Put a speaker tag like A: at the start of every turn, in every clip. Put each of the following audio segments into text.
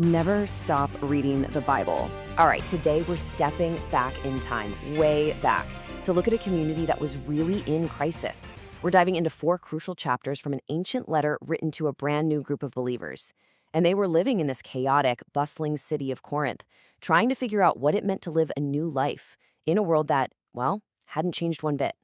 A: Never stop reading the Bible. All right, today we're stepping back in time, way back, to look at a community that was really in crisis. We're diving into 4 crucial chapters from an ancient letter written to a brand new group of believers. And they were living in this chaotic, bustling city of Corinth, trying to figure out what it meant to live a new life in a world that, well, hadn't changed one bit.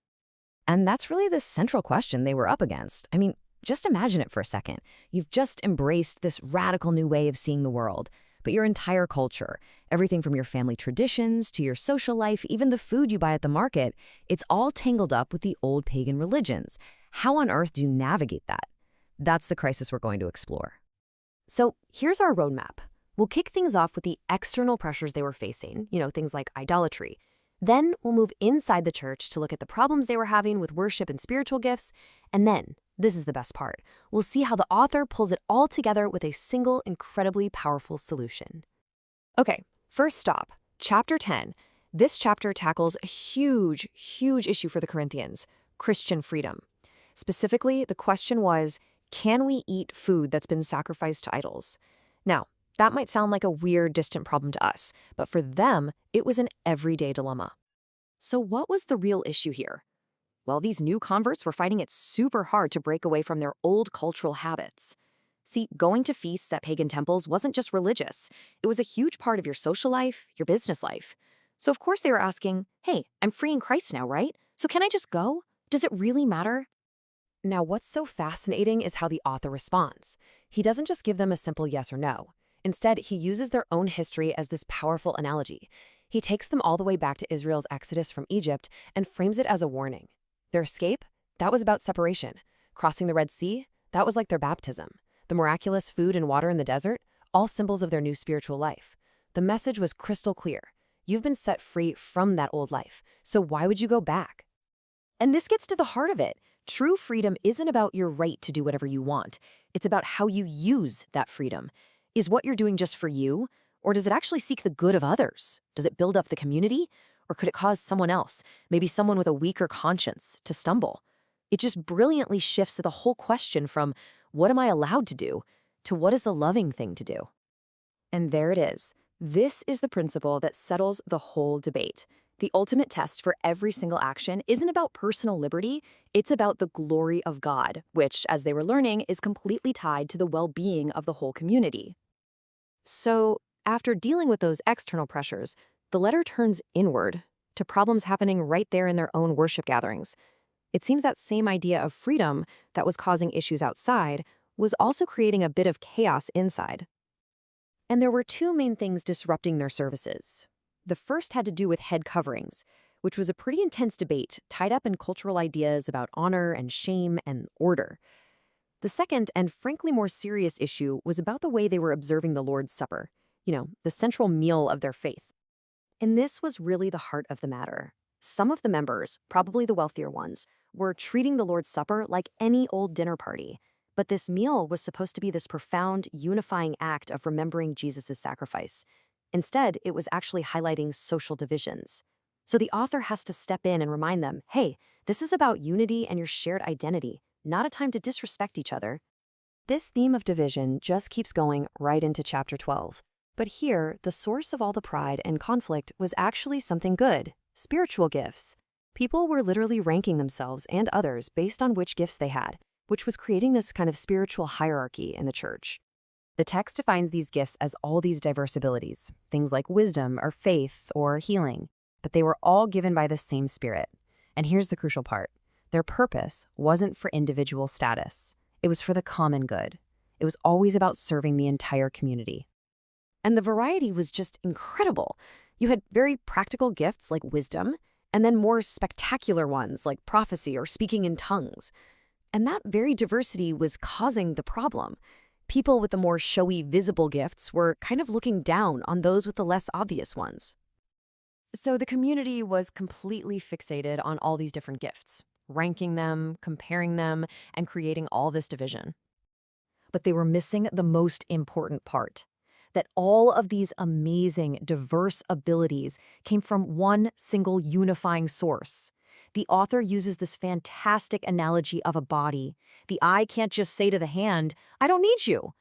B: And that's really the central question they were up against. I mean, just imagine it for a second. You've just embraced this radical new way of seeing the world, but your entire culture, everything from your family traditions to your social life, even the food you buy at the market, it's all tangled up with the old pagan religions. How on earth do you navigate that? That's the crisis we're going to explore.
A: So here's our roadmap. We'll kick things off with the external pressures they were facing, things like idolatry. Then we'll move inside the church to look at the problems they were having with worship and spiritual gifts. And then, this is the best part, we'll see how the author pulls it all together with a single, incredibly powerful solution. Okay, first stop, chapter 10. This chapter tackles a huge, huge issue for the Corinthians, Christian freedom. Specifically, the question was, can we eat food that's been sacrificed to idols? Now, that might sound like a weird, distant problem to us, but for them, it was an everyday dilemma. So what was the real issue here? Well, these new converts were finding it super hard to break away from their old cultural habits. See, going to feasts at pagan temples wasn't just religious. It was a huge part of your social life, your business life. So of course they were asking, hey, I'm free in Christ now, right? So can I just go? Does it really matter? Now, what's so fascinating is how the author responds. He doesn't just give them a simple yes or no. Instead, he uses their own history as this powerful analogy. He takes them all the way back to Israel's exodus from Egypt and frames it as a warning. Their escape? That was about separation. Crossing the Red Sea? That was like their baptism. The miraculous food and water in the desert? All symbols of their new spiritual life. The message was crystal clear. You've been set free from that old life, so why would you go back? And this gets to the heart of it. True freedom isn't about your right to do whatever you want. It's about how you use that freedom. Is what you're doing just for you, or does it actually seek the good of others? Does it build up the community, or could it cause someone else, maybe someone with a weaker conscience, to stumble? It just brilliantly shifts the whole question from what am I allowed to do to what is the loving thing to do? And there it is. This is the principle that settles the whole debate. The ultimate test for every single action isn't about personal liberty, it's about the glory of God, which, as they were learning, is completely tied to the well-being of the whole community. So, after dealing with those external pressures, the letter turns inward to problems happening right there in their own worship gatherings. It seems that same idea of freedom that was causing issues outside was also creating a bit of chaos inside. And there were 2 main things disrupting their services. The first had to do with head coverings, which was a pretty intense debate tied up in cultural ideas about honor and shame and order. The second, and frankly more serious issue, was about the way they were observing the Lord's Supper, the central meal of their faith. And this was really the heart of the matter. Some of the members, probably the wealthier ones, were treating the Lord's Supper like any old dinner party. But this meal was supposed to be this profound, unifying act of remembering Jesus' sacrifice. Instead, it was actually highlighting social divisions. So the author has to step in and remind them, hey, this is about unity and your shared identity, not a time to disrespect each other. This theme of division just keeps going right into chapter 12. But here, the source of all the pride and conflict was actually something good, spiritual gifts. People were literally ranking themselves and others based on which gifts they had, which was creating this kind of spiritual hierarchy in the church. The text defines these gifts as all these diverse abilities, things like wisdom or faith or healing, but they were all given by the same Spirit. And here's the crucial part. Their purpose wasn't for individual status. It was for the common good. It was always about serving the entire community. And the variety was just incredible. You had very practical gifts like wisdom, and then more spectacular ones like prophecy or speaking in tongues. And that very diversity was causing the problem. People with the more showy, visible gifts were kind of looking down on those with the less obvious ones. So the community was completely fixated on all these different gifts, ranking them, comparing them, and creating all this division. But they were missing the most important part, that all of these amazing, diverse abilities came from one single unifying source. The author uses this fantastic analogy of a body. The eye can't just say to the hand, I don't need you.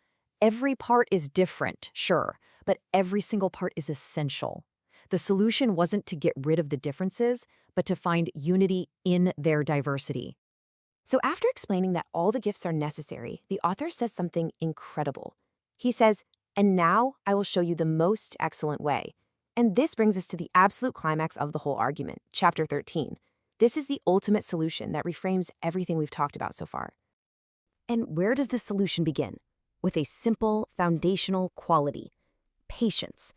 A: Every part is different, sure, but every single part is essential. The solution wasn't to get rid of the differences, but to find unity in their diversity. So after explaining that all the gifts are necessary, the author says something incredible. He says, "And now I will show you the most excellent way." And this brings us to the absolute climax of the whole argument, chapter 13. This is the ultimate solution that reframes everything we've talked about so far. And where does this solution begin? With a simple, foundational quality: patience.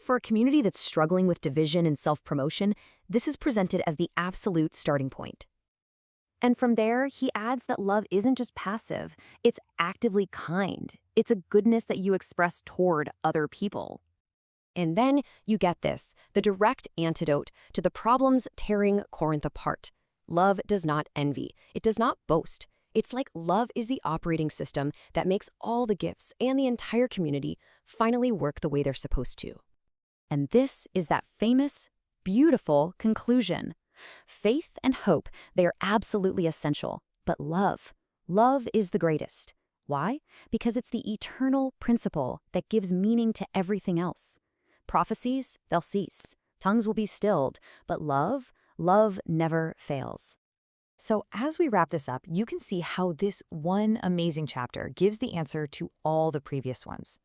A: For a community that's struggling with division and self-promotion, this is presented as the absolute starting point. And from there, he adds that love isn't just passive, it's actively kind. It's a goodness that you express toward other people. And then you get this, the direct antidote to the problems tearing Corinth apart. Love does not envy. It does not boast. It's like love is the operating system that makes all the gifts and the entire community finally work the way they're supposed to. And this is that famous, beautiful conclusion. Faith and hope, they are absolutely essential. But love is the greatest. Why? Because it's the eternal principle that gives meaning to everything else. Prophecies, they'll cease. Tongues will be stilled. But love never fails. So as we wrap this up, you can see how this one amazing chapter gives the answer to all the previous ones.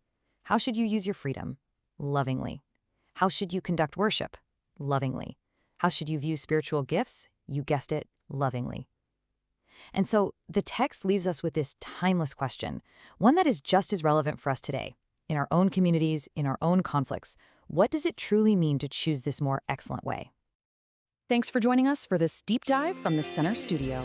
A: How should you use your freedom? Lovingly. How should you conduct worship? Lovingly. How should you view spiritual gifts? You guessed it, lovingly. And so the text leaves us with this timeless question, one that is just as relevant for us today. In our own communities, in our own conflicts, what does it truly mean to choose this more excellent way?
B: Thanks for joining us for this deep dive from the Center Studio.